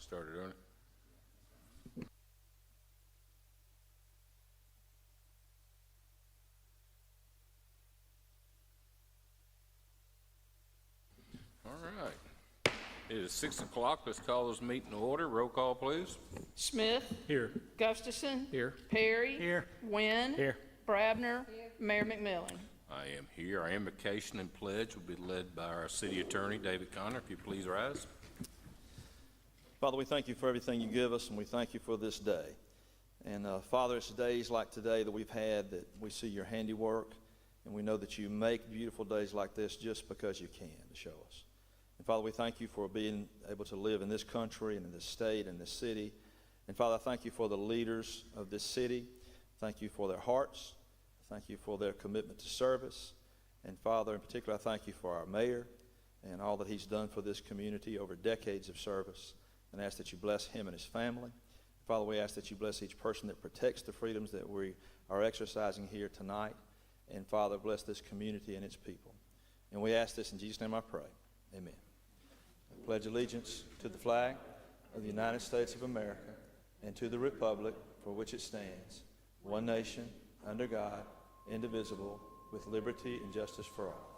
started early. All right. It is 6 o'clock. Let's call this meeting to order. Roll call, please. Smith. Here. Gustafson. Here. Perry. Here. Wynn. Here. Brabner. Mayor McMillan. I am here. Our invocation and pledge will be led by our city attorney, David Connor. If you please rise. Father, we thank you for everything you give us, and we thank you for this day. And Father, it's days like today that we've had that we see your handiwork, and we know that you make beautiful days like this just because you can to show us. And Father, we thank you for being able to live in this country and in this state and this city. And Father, I thank you for the leaders of this city. Thank you for their hearts. Thank you for their commitment to service. And Father, in particular, I thank you for our mayor and all that he's done for this community over decades of service. And ask that you bless him and his family. Father, we ask that you bless each person that protects the freedoms that we are exercising here tonight. And Father, bless this community and its people. And we ask this in Jesus' name I pray. Amen. I pledge allegiance to the flag of the United States of America and to the republic for which it stands, one nation, under God, indivisible, with liberty and justice for all.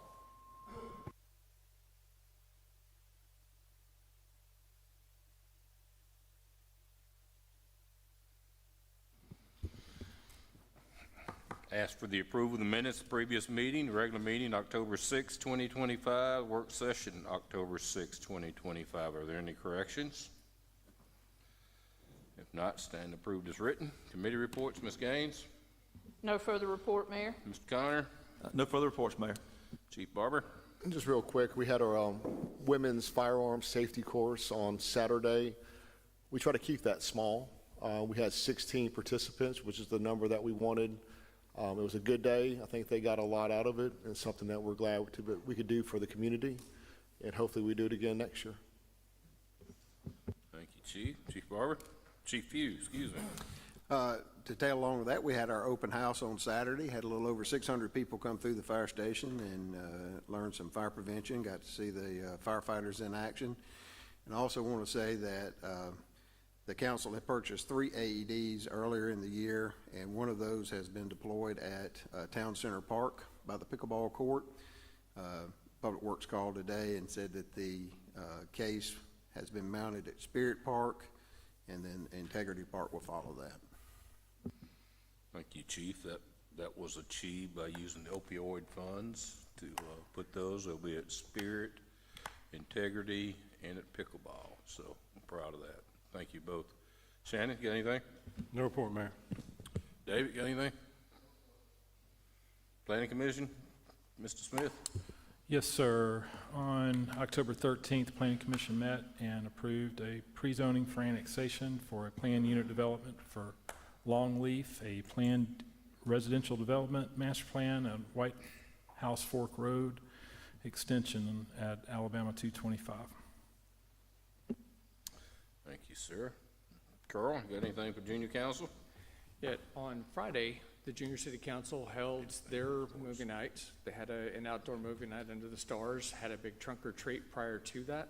Ask for the approval of the minutes of the previous meeting, regular meeting October 6, 2025, work session October 6, 2025. Are there any corrections? If not, stand approved as written. Committee reports, Ms. Gaines. No further report, Mayor. Mr. Connor. No further reports, Mayor. Chief Barber. Just real quick, we had our women's firearms safety course on Saturday. We try to keep that small. We had 16 participants, which is the number that we wanted. It was a good day. I think they got a lot out of it, and it's something that we're glad we could do for the community, and hopefully we do it again next year. Thank you, Chief. Chief Barber. Chief Few, excuse me. To tail along with that, we had our open house on Saturday. Had a little over 600 people come through the fire station and learn some fire prevention. Got to see the firefighters in action. And I also want to say that the council had purchased 3 AEDs earlier in the year, and one of those has been deployed at Town Center Park by the pickleball court. Public Works called today and said that the case has been mounted at Spirit Park, and then Integrity Park will follow that. Thank you, Chief. That was achieved by using the opioid funds to put those. They'll be at Spirit, Integrity, and at Pickleball. So I'm proud of that. Thank you both. Shannon, got anything? No report, Mayor. David, got anything? Planning Commission, Mr. Smith? Yes, sir. On October 13th, the Planning Commission met and approved a pre-zoning for annexation for a planned unit development for Longleaf, a planned residential development master plan on White House Fork Road extension at Alabama 225. Thank you, sir. Carl, got anything for Junior Council? Yeah, on Friday, the Junior City Council held their movie night. They had an outdoor movie night under the stars, had a big trunk or treat prior to that,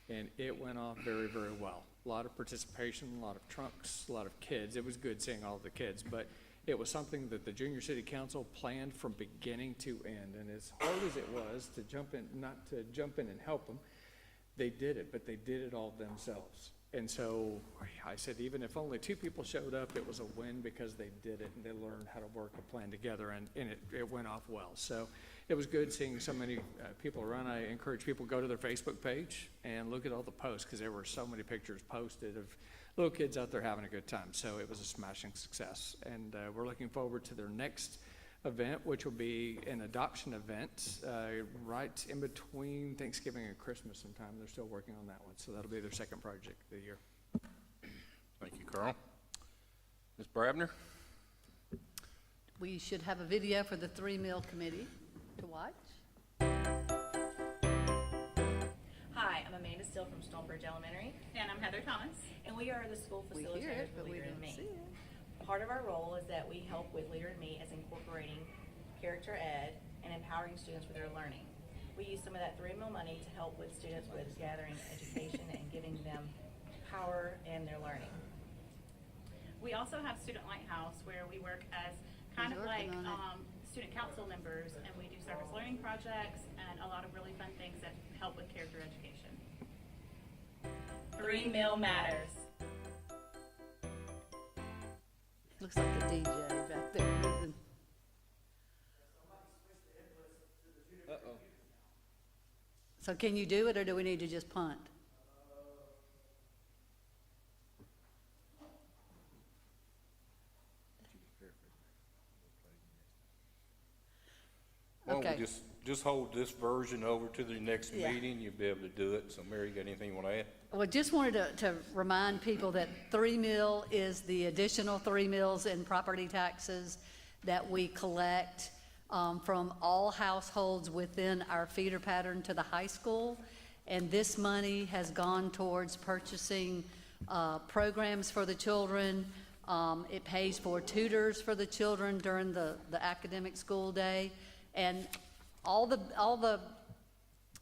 and it went off very, very well. A lot of participation, a lot of trunks, a lot of kids. It was good seeing all the kids, but it was something that the Junior City Council planned from beginning to end, and as hard as it was to jump in, not to jump in and help them, they did it, but they did it all themselves. And so I said, even if only 2 people showed up, it was a win because they did it and they learned how to work a plan together, and it went off well. So it was good seeing so many people around. I encourage people to go to their Facebook page and look at all the posts because there were so many pictures posted of little kids out there having a good time. So it was a smashing success. And we're looking forward to their next event, which will be an adoption event right in between Thanksgiving and Christmas sometime. They're still working on that one, so that'll be their second project of the year. Thank you, Carl. Ms. Brabner? We should have a video for the 3-meal committee to watch. Hi, I'm Amanda Still from Stonebridge Elementary. And I'm Heather Thomas. And we are the school We facilitators hear it, for but we Leader in don't Me. see it. Part of our role is that we help with Leader in Me as incorporating character ed and empowering students with their learning. We use some of that 3-meal money to help with students with gathering education and giving them power in their learning. We also have Student Lighthouse, where we work as kind Who's of like working on student council members, and we do service learning projects and a lot of really fun things that help with character education. 3 Mil Matters. Looks like a DJ back there. moving. So can you do it, or do we need to just punt? Why don't Okay. we just hold this version over to the next Yeah. meeting, you'll be able to do it. So Mary, you got anything you want to add? Well, just wanted to remind people that 3 mil is the additional 3 mils in property taxes that we collect from all households within our feeder pattern to the high school. And this money has gone towards purchasing programs for the children. It pays for tutors for the children during the academic school day. And all the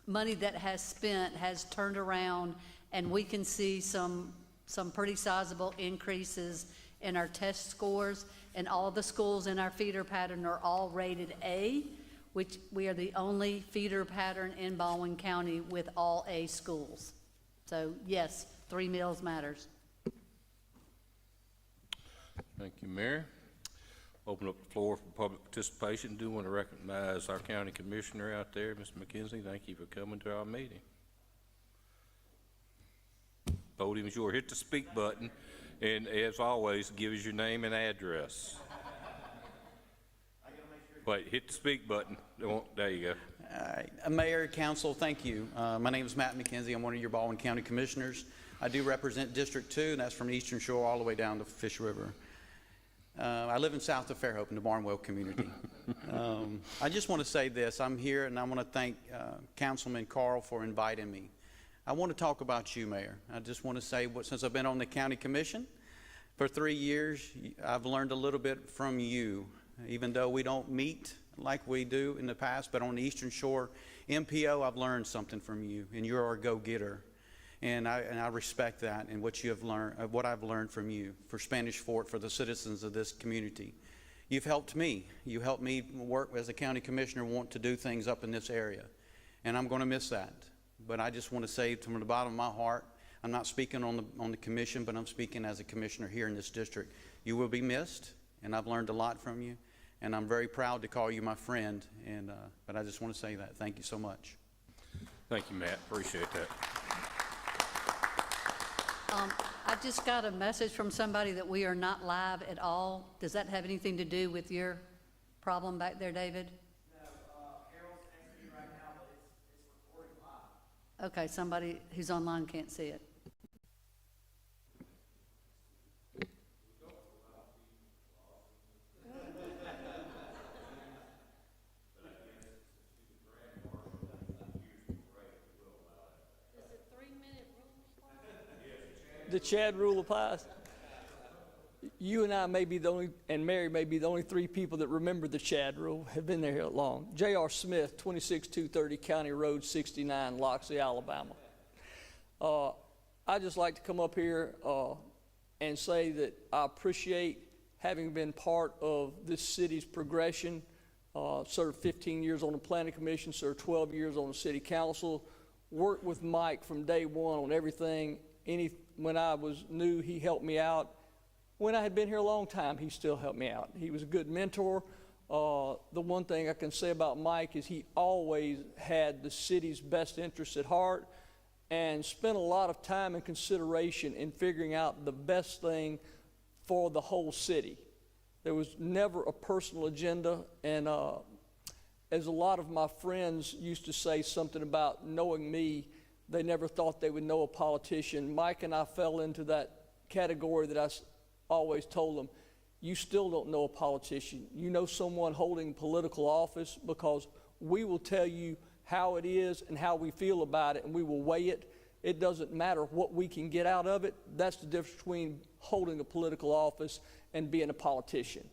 money that has spent has turned around, and we can see some pretty sizable increases in our test scores. And all the schools in our feeder pattern are all rated A, which we are the only feeder pattern in Baldwin County with all A schools. So yes, 3 mils matters. Thank you, Mary. Open up the floor for public participation. Do want to recognize our county commissioner out there, Mr. McKenzie. Thank you for coming to our meeting. Podium is yours. Hit the speak button, and as always, give us your name and address. Wait, hit the speak button. There you go. Mayor, Council, thank you. My name is Matt McKenzie. I'm one of your Baldwin County Commissioners. I do represent District 2, and that's from the Eastern Shore all the way down to Fish River. I live in south of Fairhope in the Barnwell community. I just want to say this. I'm here, and I want to thank Councilman Carl for inviting me. I want to talk about you, Mayor. I just want to say, since I've been on the County Commission for 3 years, I've learned a little bit from you, even though we don't meet like we do in the past. But on the Eastern Shore MPO, I've learned something from you, and you're a go-getter. And I respect that and what you have learned, what I've learned from you for Spanish Fort, for the citizens of this community. You've helped me. You helped me work as a county commissioner, want to do things up in this area. And I'm going to miss that. But I just want to say from the bottom of my heart, I'm not speaking on the commission, but I'm speaking as a commissioner here in this district. You will be missed, and I've learned a lot from you. And I'm very proud to call you my friend. But I just want to say that. Thank you so much. Thank you, Matt. Appreciate that. I just got a message from somebody that we are not live at all. Does that have anything to do with your problem back there, David? No, Harold's texting me right now, but it's recording live. Okay, somebody who's online can't see it. The Chad rule applies. You and I may be the only, and Mary may be the only 3 people that remember the Chad rule, have been there long. J.R. Smith, 26230 County Road 69, Loxley, Alabama. I just like to come up here and say that I appreciate having been part of this city's progression. Served 15 years on the Planning Commission, served 12 years on the City Council, worked with Mike from day one on everything. When I was new, he helped me out. When I had been here a long time, he still helped me out. He was a good mentor. The one thing I can say about Mike is he always had the city's best interests at heart and spent a lot of time and consideration in figuring out the best thing for the whole city. There was never a personal agenda, and as a lot of my friends used to say something about knowing me, they never thought they would know a politician. Mike and I fell into that category that I always told them, you still don't know a politician. You know someone holding political office, because we will tell you how it is and how we feel about it, and we will weigh it. It doesn't matter what we can get out of it. That's the difference between holding a political office and being a politician.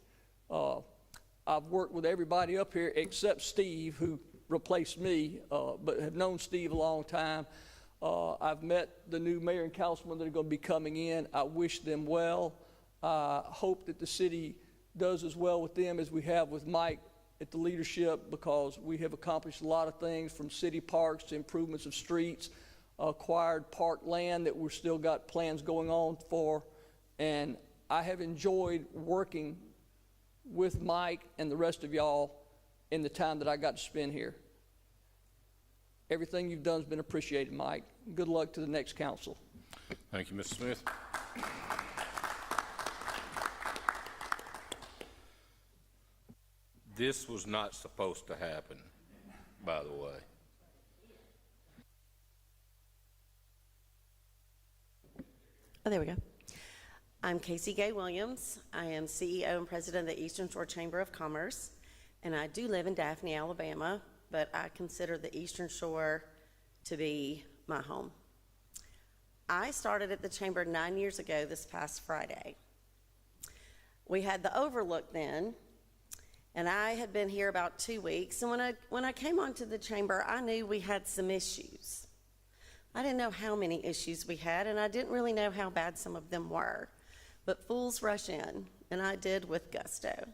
I've worked with everybody up here except Steve, who replaced me, but have known Steve a long time. I've met the new mayor and councilman that are going to be coming in. I wish them well. I hope that the city does as well with them as we have with Mike at the leadership, because we have accomplished a lot of things, from city parks to improvements of streets, acquired park land that we've still got plans going on for. And I have enjoyed working with Mike and the rest of y'all in the time that I got to spend here. Everything you've done has been appreciated, Mike. Good luck to the next council. Thank you, Mr. Smith. This was not supposed to happen, by the way. Oh, there we go. I'm Casey Gay Williams. I am CEO and President of the Eastern Shore Chamber of Commerce, and I do live in Daphne, Alabama, but I consider the Eastern Shore to be my home. I started at the Chamber 9 years ago this past Friday. We had the Overlook then, and I had been here about 2 weeks, and when I came onto the Chamber, I knew we had some issues. I didn't know how many issues we had, and I didn't really know how bad some of them were. But fools rush in, and I did with gusto.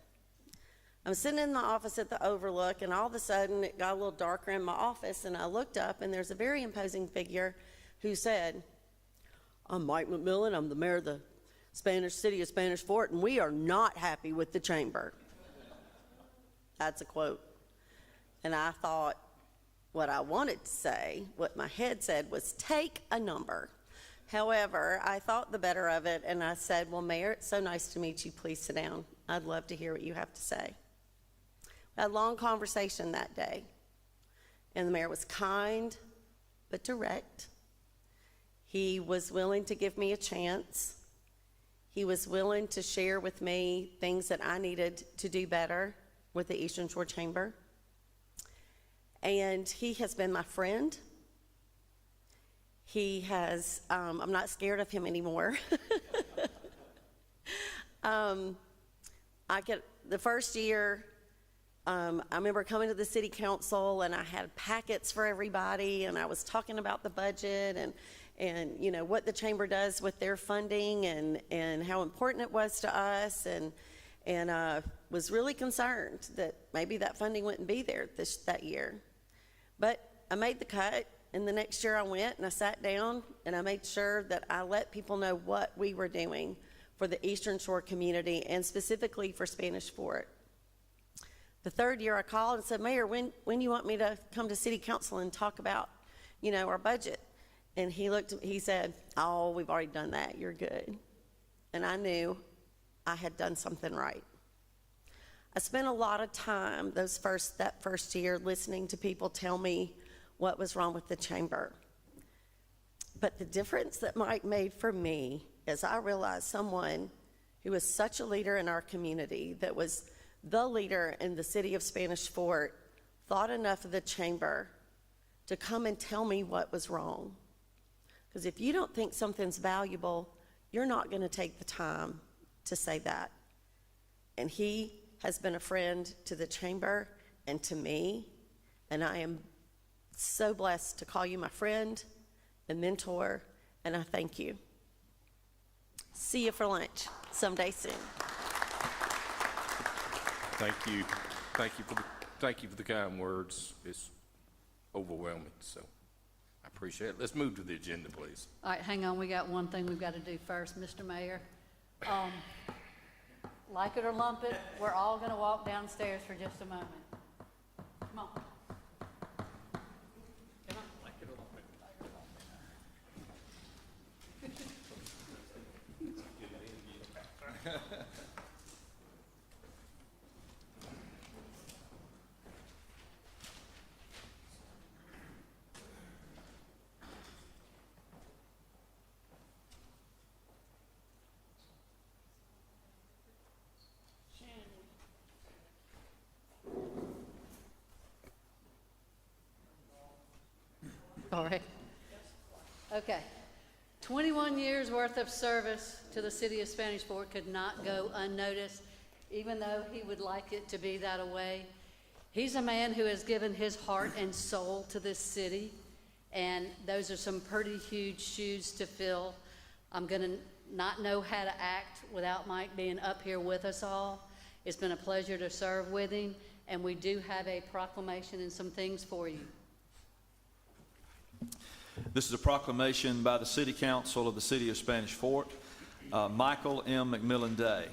I'm sitting in the office at the Overlook, and all of a sudden it got a little darker in my office, and I looked up, and there's a very imposing figure who said, "I'm Mike McMillan. I'm the mayor of the city of Spanish Fort, and we are not happy with the Chamber." That's a quote. And I thought, what I wanted to say, what my head said, was take a number. However, I thought the better of it, and I said, "Well, Mayor, it's so nice to meet you. Please sit down. I'd love to hear what you have to say." We had a long conversation that day, and the mayor was kind but direct. He was willing to give me a chance. He was willing to share with me things that I needed to do better with the Eastern Shore Chamber. And he has been my friend. He has, I'm not scared of him anymore. The first year, I remember coming to the city council, and I had packets for everybody, and I was talking about the budget and you know, what the chamber does with their funding and how important it was to us, and was really concerned that maybe that funding wouldn't be there that year. But I made the cut, and the next year I went and I sat down and I made sure that I let people know what we were doing for the Eastern Shore community, and specifically for Spanish Fort. The third year I called and said, "Mayor, when you want me to come to city council and talk about, you know, our budget?" And he said, "Oh, we've already done that, you're good." And I knew I had done something right. I spent a lot of time that first year listening to people tell me what was wrong with the chamber. But the difference that Mike made for me is I realized someone who was such a leader in our community, that was the leader in the city of Spanish Fort, thought enough of the chamber to come and tell me what was wrong. Because if you don't think something's valuable, you're not going to take the time to say that. And he has been a friend to the chamber and to me, and I am so blessed to call you my friend and mentor, and I thank you. See you for lunch someday soon. Thank you. Thank you for the kind words. It's overwhelming, so I appreciate it. Let's move to the agenda, please. All right, hang on, we got one thing we've got to do first, Mr. Mayor. Like it or lump it, we're all going to walk downstairs for just a moment. Come on. All right. Okay. 21 years worth of service to the city of Spanish Fort could not go unnoticed, even though he would like it to be that way. He's a man who has given his heart and soul to this city, and those are some pretty huge shoes to fill. I'm going to not know how to act without Mike being up here with us all. It's been a pleasure to serve with him, and we do have a proclamation and some things for you. This is a proclamation by the City Council of the City of Spanish Fort, Michael M. McMillan Day.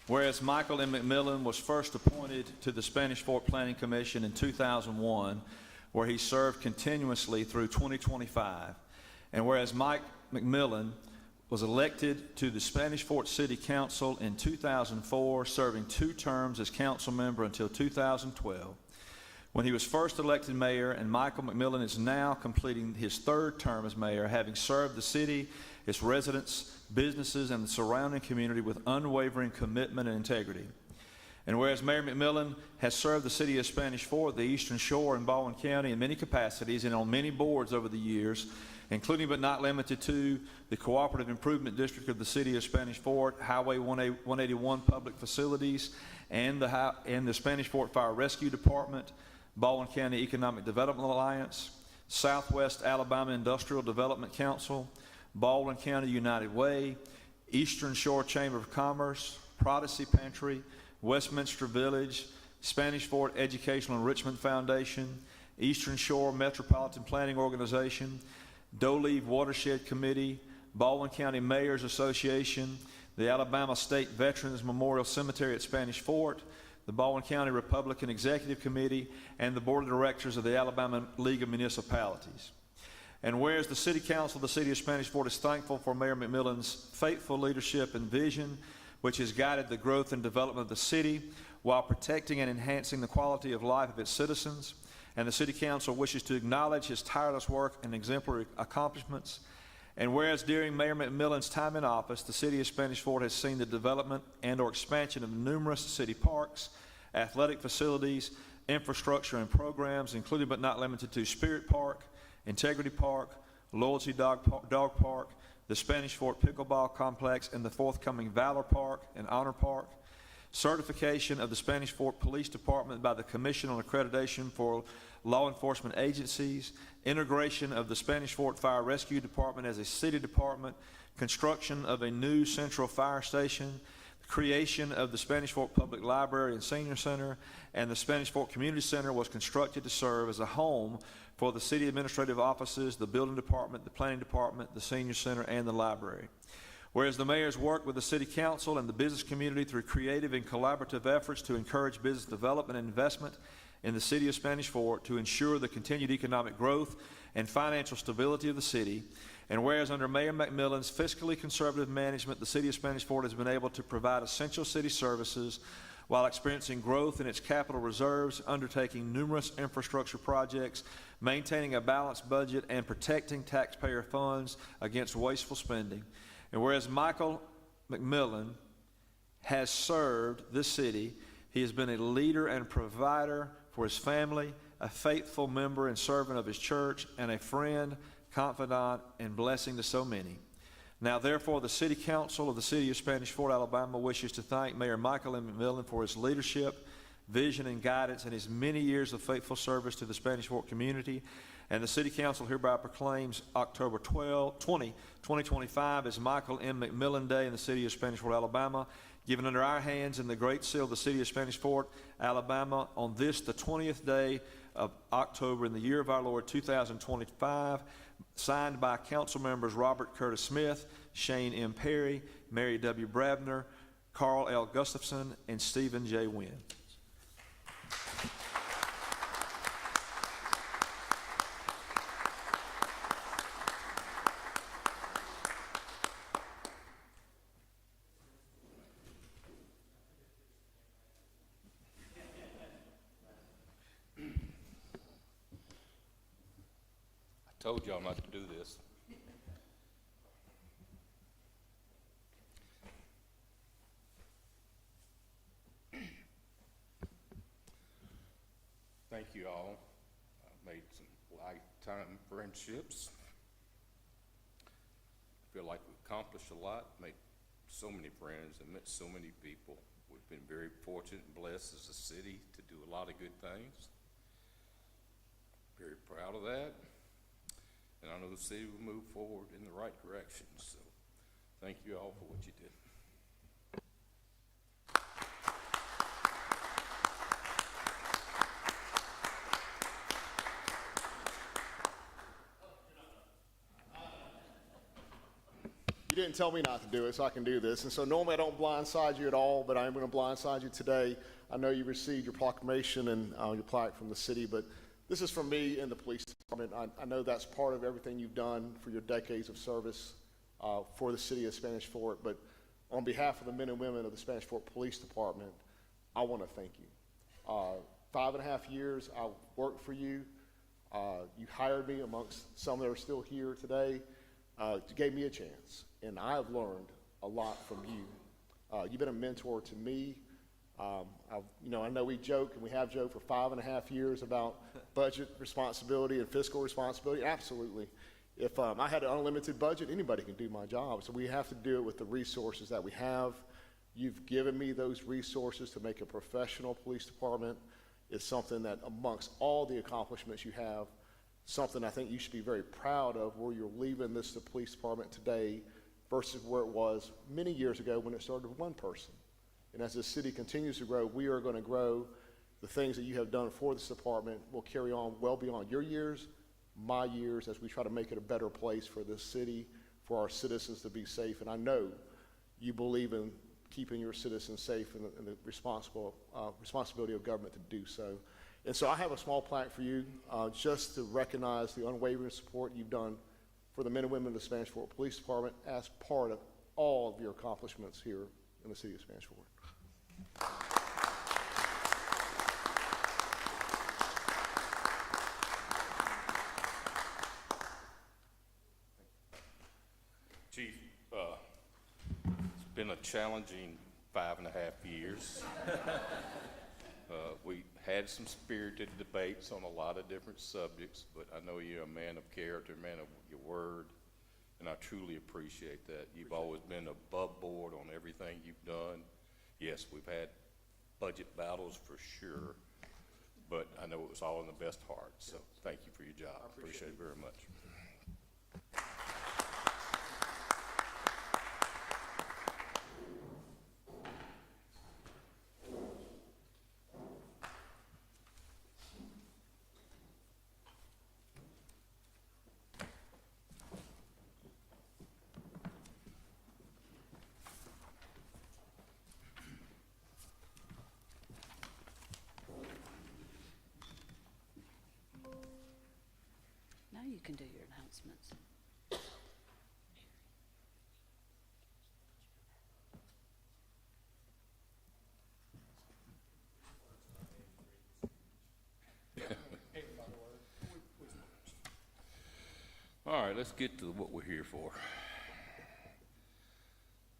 Whereas Michael M. McMillan was first appointed to the Spanish Fort Planning Commission in 2001, where he served continuously through 2025, and whereas Mike McMillan was elected to the Spanish Fort City Council in 2004, serving 2 terms as council member until 2012, when he was first elected mayor, and Michael McMillan is now completing his 3rd term as mayor, having served the city, its residents, businesses, and the surrounding community with unwavering commitment and integrity. And whereas Mayor McMillan has served the city of Spanish Fort, the Eastern Shore, and Baldwin County in many capacities and on many boards over the years, including but not limited to the Cooperative Improvement District of the City of Spanish Fort, Highway 181 Public Facilities, and the Spanish Fort Fire Rescue Department, Baldwin County Economic Development Alliance, Southwest Alabama Industrial Development Council, Baldwin County United Way, Eastern Shore Chamber of Commerce, Prodigy Pantry, Westminster Village, Spanish Fort Educational Enrichment Foundation, Eastern Shore Metropolitan Planning Organization, Doleve Watershed Committee, Baldwin County Mayors Association, the Alabama State Veterans Memorial Cemetery at Spanish Fort, the Baldwin County Republican Executive Committee, and the Board of Directors of the Alabama League of Municipalities. And whereas the City Council of the City of Spanish Fort is thankful for Mayor McMillan's faithful leadership and vision, which has guided the growth and development of the city while protecting and enhancing the quality of life of its citizens, and the City Council wishes to acknowledge his tireless work and exemplary accomplishments. And whereas during Mayor McMillan's time in office, the City of Spanish Fort has seen the development and or expansion of numerous city parks, athletic facilities, infrastructure and programs, including but not limited to Spirit Park, Integrity Park, Loyalty Dog Park, the Spanish Fort Pickleball Complex, and the forthcoming Valor Park and Honor Park, certification of the Spanish Fort Police Department by the Commission on Accreditation for Law Enforcement Agencies, integration of the Spanish Fort Fire Rescue Department as a city department, construction of a new central fire station, creation of the Spanish Fort Public Library and Senior Center, and the Spanish Fort Community Center was constructed to serve as a home for the city administrative offices, the building department, the planning department, the Senior Center, and the library. Whereas the mayor's worked with the City Council and the business community through creative and collaborative efforts to encourage business development and investment in the City of Spanish Fort to ensure the continued economic growth and financial stability of the city. And whereas under Mayor McMillan's fiscally conservative management, the City of Spanish Fort has been able to provide essential city services while experiencing growth in its capital reserves, undertaking numerous infrastructure projects, maintaining a balanced budget, and protecting taxpayer funds against wasteful spending. And whereas Michael McMillan has served this city, he has been a leader and provider for his family, a faithful member and servant of his church, and a friend, confidant, and blessing to so many. Now, therefore, the City Council of the City of Spanish Fort, Alabama wishes to thank Mayor Michael M. McMillan for his leadership, vision, and guidance in his many years of faithful service to the Spanish Fort community. And the City Council hereby proclaims October 20, 2025 as Michael M. McMillan Day in the City of Spanish Fort, Alabama, given under our hands in the Great Seal of the City of Spanish Fort, Alabama, on this, the 20th day of October in the year of our Lord 2025, signed by council members Robert Curtis Smith, Shane M. Perry, Mary W. Brabner, Carl L. Gustafson, and Stephen J. Wynn. Told y'all not to do this. Thank you all. I've made some lifetime friendships. Feel like we've accomplished a lot, made so many friends, and met so many people. We've been very fortunate and blessed as a city to do a lot of good things. Very proud of that. and I know the city will move forward in the right direction. So thank you all for what you did. You didn't tell me not to do it, so I can do this. And so normally I don't blindside you at all, but I'm going to blindside you today. I know you received your proclamation and your plaque from the city, but this is from me and the police department. I know that's part of everything you've done for your decades of service for the city of Spanish Fort, but on behalf of the men and women of the Spanish Fort Police Department, I want to thank you. 5.5 years I worked for you. You hired me amongst some that are still here today. You gave me a chance, and I have learned a lot from you. You've been a mentor to me. I know we joke, and we have joked for 5.5 years about budget responsibility and fiscal responsibility. Absolutely. If I had an unlimited budget, anybody can do my job. So we have to do it with the resources that we have. You've given me those resources to make a professional police department. It's something that amongst all the accomplishments you have, something I think you should be very proud of, where you're leaving the police department today versus where it was many years ago when it started with one person. And as the city continues to grow, we are going to grow. The things that you have done for this department will carry on well beyond your years, my years, as we try to make it a better place for this city, for our citizens to be safe. And I know you believe in keeping your citizens safe and the responsibility of government to do so. And so I have a small plaque for you just to recognize the unwavering support you've done for the men and women of the Spanish Fort Police Department as part of all of your accomplishments here in the city of Spanish Fort. Chief, it's been a challenging 5.5 years. We had some spirited debates on a lot of different subjects, but I know you're a man of character, a man of your word, and I truly appreciate that. You've always been above board on everything you've done. Yes, we've had budget battles for sure, but I know it was all in the best heart, so thank you for your job. I appreciate it very much. Now you can do your announcements. All right, let's get to what we're here for.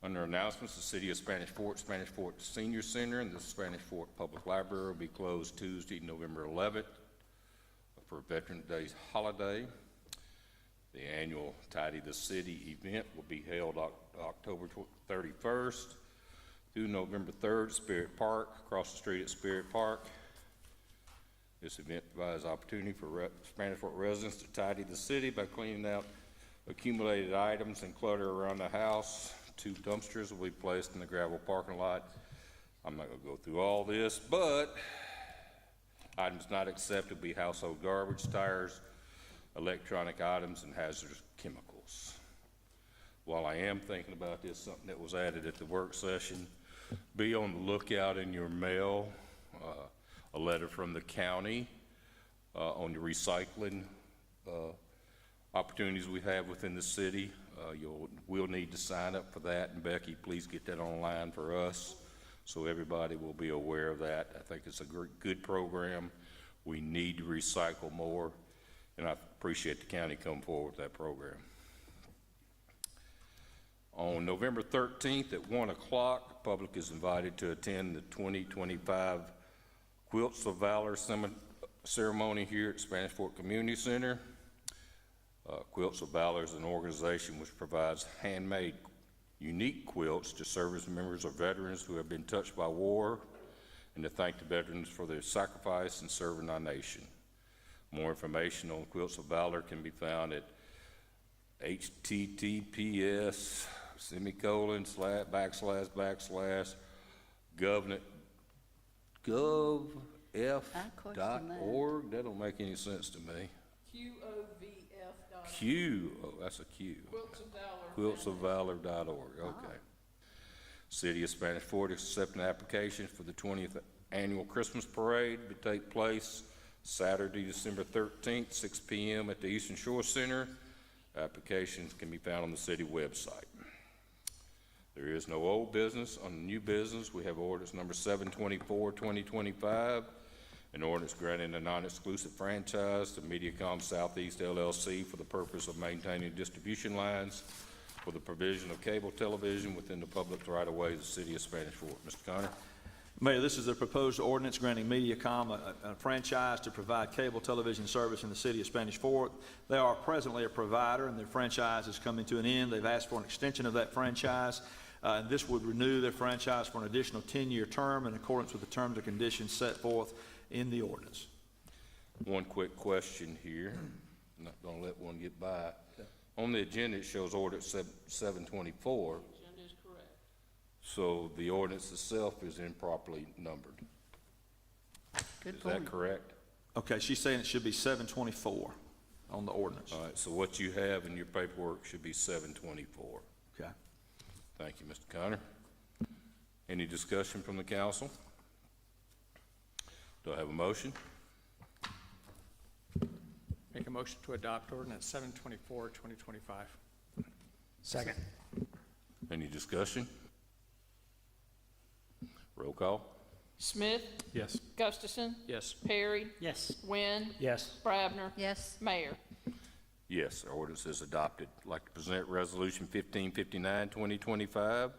Under announcements, the City of Spanish Fort Senior Center and the Spanish Fort Public Library will be closed Tuesday, November 11th for Veterans Day holiday. The annual Tidy the City event will be held October 31st through November 3rd at Spirit Park, across the street at Spirit Park. This event provides opportunity for Spanish Fort residents to tidy the city by cleaning out accumulated items and clutter around the house. 2 dumpsters will be placed in the gravel parking lot. I'm not going to go through all this, but items not accepted will be household garbage, tires, electronic items, and hazardous chemicals. While I am thinking about this, something that was added at the work session, be on the lookout in your mail, a letter from the county on the recycling opportunities we have within the city. We'll need to sign up for that, and Becky, please get that online for us so everybody will be aware of that. I think it's a good program. We need to recycle more, and I appreciate the county coming forward with that program. On November 13th at 1 o'clock, the public is invited to attend the 2025 Quilts of Valor ceremony here at Spanish Fort Community Center. Quilts of Valor is an organization which provides handmade, unique quilts to service members or veterans who have been touched by war, and to thank the veterans for their sacrifice in serving our nation. More information on Quilts of Valor can be found at https://gov.f.org. That don't make any sense to me. Q, oh, that's a Q. Quiltsofvalor.org, okay. City of Spanish Fort accepting applications for the 20th Annual Christmas Parade to take place Saturday, December 13th, 6 p.m. at the Eastern Shore Center. Applications can be found on the city website. There is no old business. On the new business, we have ordinance number 724, 2025, an ordinance granting a non-exclusive franchise to Mediacom Southeast LLC for the purpose of maintaining distribution lines for the provision of cable television within the public right-of-way of the city of Spanish Fort. Mr. Connor? Mayor, this is a proposed ordinance granting Mediacom a franchise to provide cable television service in the city of Spanish Fort. They are presently a provider, and their franchise is coming to an end. They've asked for an extension of that franchise, and this would renew their franchise for an additional 10-year term in accordance with the terms and conditions set forth in the ordinance. One quick question here. I'm not going to let one get by. On the agenda, it shows ordinance 724. So the ordinance itself is improperly numbered. Good Is point. that correct? Okay, she's saying it should be 724 on the ordinance. All right, so what you have in your paperwork should be 724. Okay. Thank you, Mr. Connor. Any discussion from the council? Do I have a motion? Make a motion to adopt ordinance 724, 2025. Second. Any discussion? Roll call? Smith, Yes. Gustafson, Yes. Perry, Yes. Wynn, Yes. Brabner, Yes, Mayor. Yes, our ordinance is adopted. I'd like to present Resolution 1559, 2025,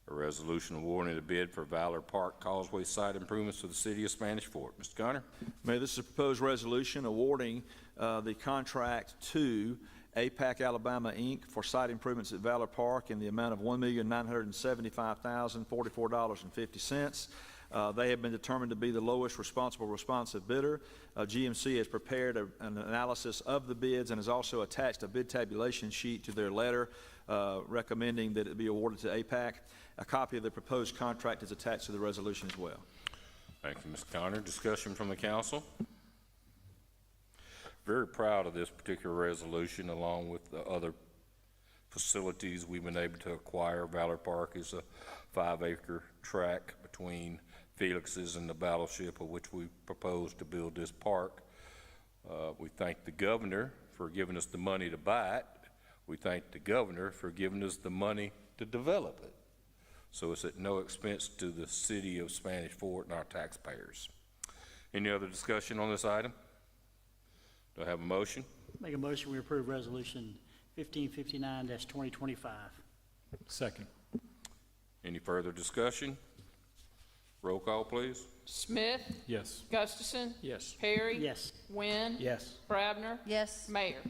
a resolution awarding a bid for Valor Park Causeway site improvements to the city of Spanish Fort. Mr. Connor? Mayor, this is a proposed resolution awarding the contract to APAC Alabama, Inc. for site improvements at Valor Park in the amount of $1,975,044.50. They have been determined to be the lowest responsive bidder. GMC has prepared an analysis of the bids and has also attached a bid tabulation sheet to their letter recommending that it be awarded to APAC. A copy of the proposed contract is attached to the resolution as well. Thank you, Mr. Connor. Discussion from the council? Very proud of this particular resolution, along with the other facilities we've been able to acquire. Valor Park is a 5-acre tract between Felix's and the Battleship, of which we propose to build this park. We thank the governor for giving us the money to buy it. We thank the governor for giving us the money to develop it. So it's at no expense to the city of Spanish Fort and our taxpayers. Any other discussion on this item? Do I have a motion? Make a motion, we approve resolution 1559-2025. Second. Any further discussion? Roll call, please. Smith, Yes. Gustafson, Yes. Perry, Yes. Wynn, Yes. Brabner, yes, Mayor.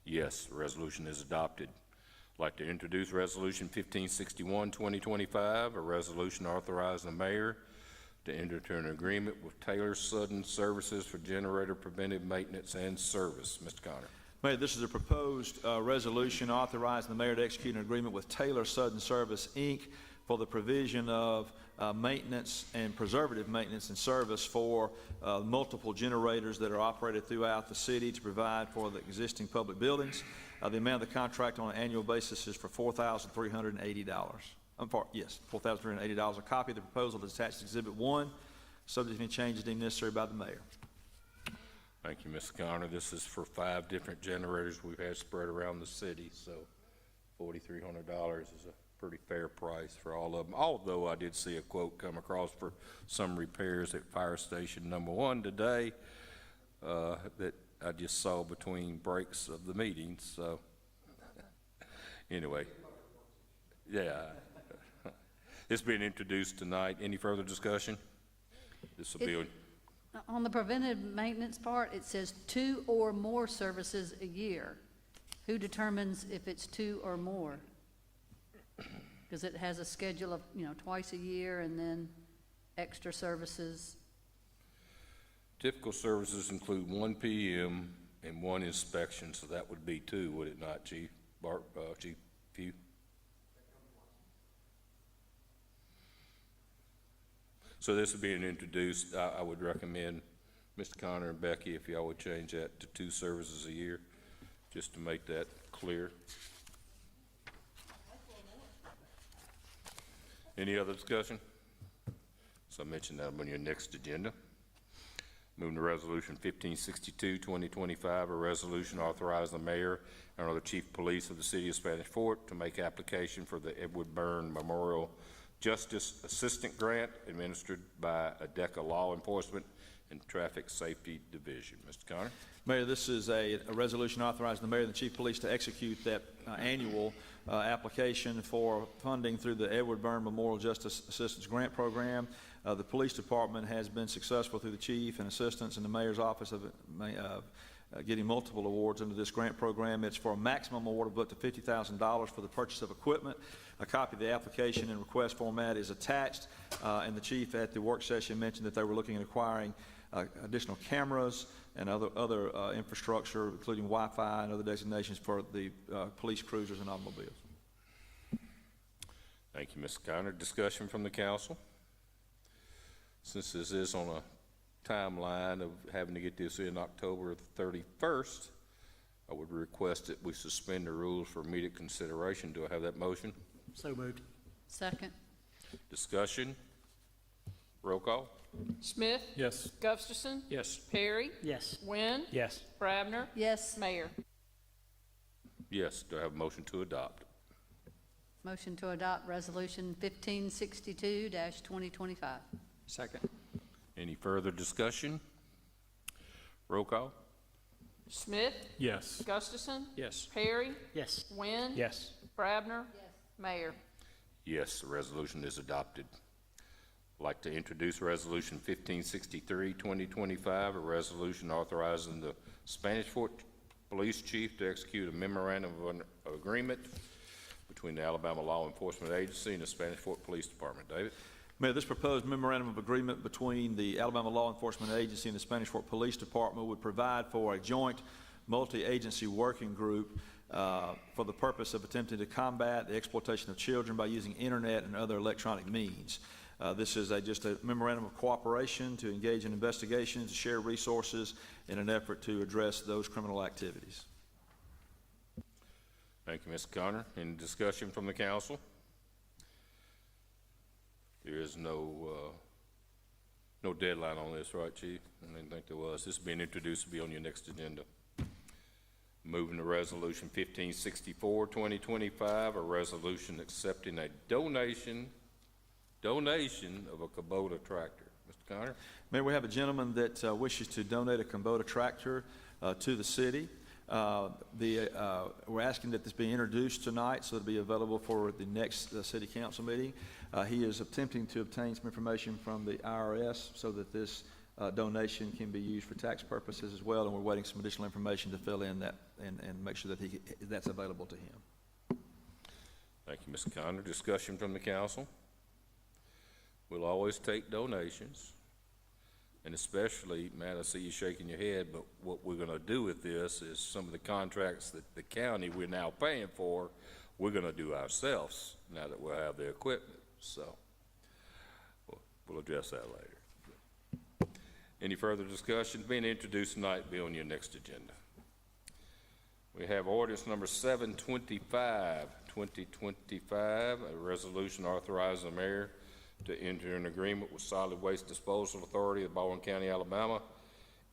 Yes, the resolution is adopted. I'd like to introduce Resolution 1561, 2025, a resolution authorizing the mayor to enter into an agreement with Taylor Sudden Services for generator preventive maintenance and service. Mr. Connor. Mayor, this is a proposed resolution authorizing the mayor to execute an agreement with Taylor Sudden Service, Inc. for the provision of maintenance and preservative maintenance and service for multiple generators that are operated throughout the city to provide for the existing public buildings. The amount of the contract on an annual basis is for $4,380. $4,380. A copy of the proposal is attached to Exhibit 1, subject to any changes deemed necessary by the mayor. Thank you, Mr. Connor. This is for 5 different generators we've had spread around the city, so $4,300 is a pretty fair price for all of them. Although I did see a quote come across for some repairs at Fire Station Number 1 today that I just saw between breaks of the meetings. So anyway, yeah. It's being introduced tonight. Any further discussion? This will be on the preventive maintenance part, it says 2 or more services a year. Who determines if it's 2 or more? Because it has a schedule of, twice a year and then extra services. typical services include 1 p.m. and one inspection, so that would be two, would it not, Chief Chief Few? So this is being introduced. I would recommend, Mr. Connor and Becky, if y'all would change that to 2 services a year, just to make that clear. Any other discussion? So I mentioned that on your next agenda. Moving to Resolution 1562, 2025, a resolution authorizing the mayor and or the chief of police of the city of Spanish Fort to make application for the Edward Byrne Memorial Justice Assistant Grant administered by ADECA Law Enforcement and Traffic Safety Division. Mr. Connor? Mayor, this is a resolution authorizing the mayor and the chief of police to execute that annual application for funding through the Edward Byrne Memorial Justice Assistance Grant Program. The police department has been successful through the chief and assistants in the mayor's office of getting multiple awards under this grant program. It's for a maximum award of up to $50,000 for the purchase of equipment. A copy of the application in request format is attached, and the chief at the work session mentioned that they were looking at acquiring additional cameras and other infrastructure, including Wi-Fi and other designations for the police cruisers and automobiles. Thank you, Mr. Connor. Discussion from the council. Since this is on a timeline of having to get this in October 31st, I would request that we suspend the rules for immediate consideration. Do I have that motion? So moved. Second. Discussion? Roll call? Smith. Yes. Gustafson. Yes. Perry. Yes. Wynn. Yes. Brabner. Yes. Mayor. Yes. Do I have a motion to adopt? Motion to adopt Resolution 1562-2025. Second. Any further discussion? Roll call? Smith. Yes. Gustafson. Yes. Perry. Yes. Wynn. Yes. Brabner. Mayor. Yes, the resolution is adopted. I'd like to introduce Resolution 1563, 2025, a resolution authorizing the Spanish Fort Police Chief to execute a memorandum of agreement between the Alabama Law Enforcement Agency and the Spanish Fort Police Department. David? Mayor, this proposed memorandum of agreement between the Alabama Law Enforcement Agency and the Spanish Fort Police Department would provide for a joint multi-agency working group for the purpose of attempting to combat the exploitation of children by using internet and other electronic means. This is just a memorandum of cooperation to engage in investigations, to share resources in an effort to address those criminal activities. Thank you, Mr. Connor. Any discussion from the council? There is no deadline on this, right, Chief? I didn't think there was. This is being introduced to be on your next agenda. Moving to Resolution 1564, 2025, a resolution accepting a donation of a Kubota tractor. Mr. Connor? Mayor, we have a gentleman that wishes to donate a Kubota tractor to the city. We're asking that this be introduced tonight so it'll be available for the next city council meeting. He is attempting to obtain some information from the IRS so that this donation can be used for tax purposes as well, and we're waiting some additional information to fill in that and make sure that that's available to him. Thank you, Mr. Connor. Discussion from the council. We'll always take donations, and especially, Matt, I see you shaking your head, but what we're going to do with this is some of the contracts that the county we're now paying for, we're going to do ourselves now that we'll have the equipment. So we'll address that later. Any further discussion? Being introduced tonight, be on your next agenda. We have ordinance number 725, 2025, a resolution authorizing the mayor to enter an agreement with Solid Waste Disposal Authority of Baldwin County, Alabama,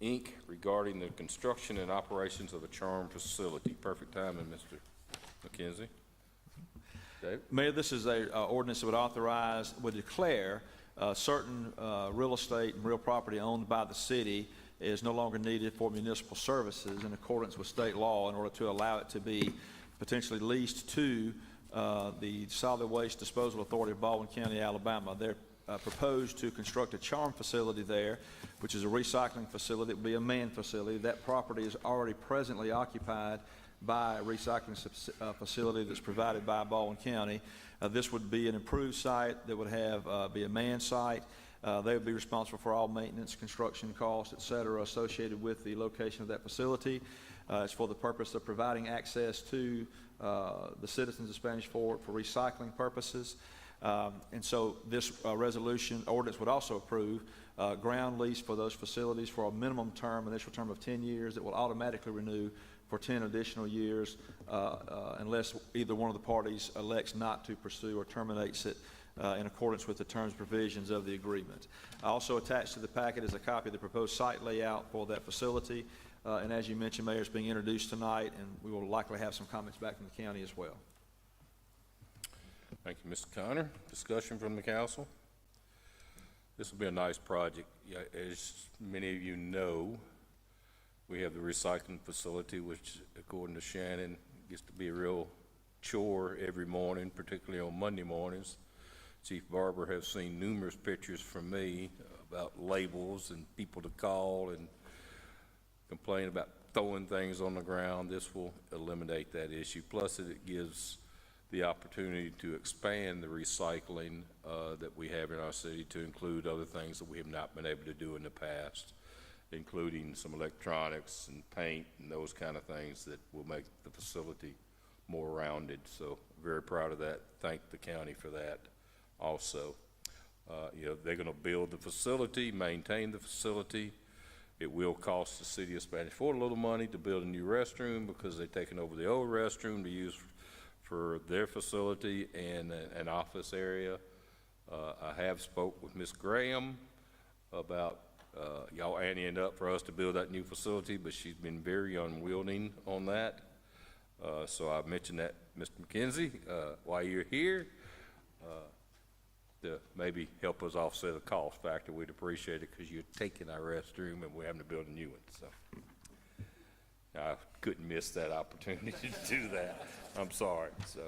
Inc., regarding the construction and operations of a charm facility. Perfect timing, Mr. McKenzie. David? Mayor, this is a ordinance that would declare certain real estate and real property owned by the city is no longer needed for municipal services in accordance with state law in order to allow it to be potentially leased to the Solid Waste Disposal Authority of Baldwin County, Alabama. They're proposed to construct a charm facility there, which is a recycling facility. It will be a manned facility. That property is already presently occupied by a recycling facility that's provided by Baldwin County. This would be an improved site that would be a manned site. They would be responsible for all maintenance, construction costs, et cetera, associated with the location of that facility. It's for the purpose of providing access to the citizens of Spanish Fort for recycling purposes. And so this resolution ordinance would also approve ground lease for those facilities for a minimum term, initial term of 10 years that will automatically renew for 10 additional years unless either one of the parties elects not to pursue or terminates it in accordance with the terms and provisions of the agreement. I also attached to the packet is a copy of the proposed site layout for that facility. And as you mentioned, Mayor, it's being introduced tonight, and we will likely have some comments back from the county as well. Thank you, Mr. Connor. Discussion from the council. This will be a nice project. Yeah, as many of you know, we have the recycling facility, which according to Shannon, gets to be a real chore every morning, particularly on Monday mornings. Chief Barber has seen numerous pictures from me about labels and people to call and complain about throwing things on the ground. This will eliminate that issue. Plus, it gives the opportunity to expand the recycling that we have in our city to include other things that we have not been able to do in the past, including some electronics and paint and those kind of things that will make the facility more rounded. So very proud of that. Thank the county for that also. You know, they're going to build the facility, maintain the facility. It will cost the city of Spanish Fort a little money to build a new restroom because they've taken over the old restroom to use for their facility and an office area. I have spoke with Ms. Graham about y'all anteing up for us to build that new facility, but she's been very unwilling on that. So I mentioned that, Mr. McKenzie, while you're here, to maybe help us offset a cost factor. We'd appreciate it because you're taking our restroom and we're having to build a new one. So I couldn't miss that opportunity to do that. I'm sorry. So,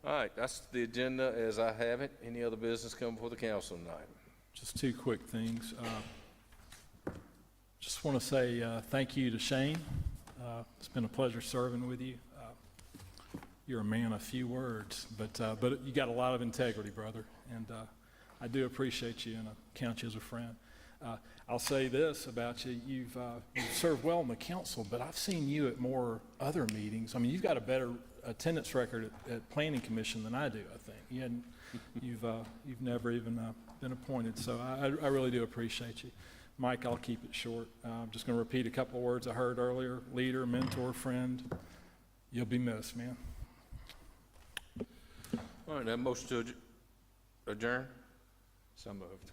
all right, that's the agenda as I have it. Any other business come before the council tonight? Just two quick things. Just want to say thank you to Shane. It's been a pleasure serving with you. You're a man of few words, but you got a lot of integrity, brother, and I do appreciate you and I count you as a friend. I'll say this about you, you've served well on the council, but I've seen you at more other meetings. I mean, you've got a better attendance record at Planning Commission than I do, I think. You've never even been appointed, so I really do appreciate you. Mike, I'll keep it short. I'm just going to repeat a couple of words I heard earlier. Leader, mentor, friend. You'll be missed, man. All right, that motion to adjourn? So moved.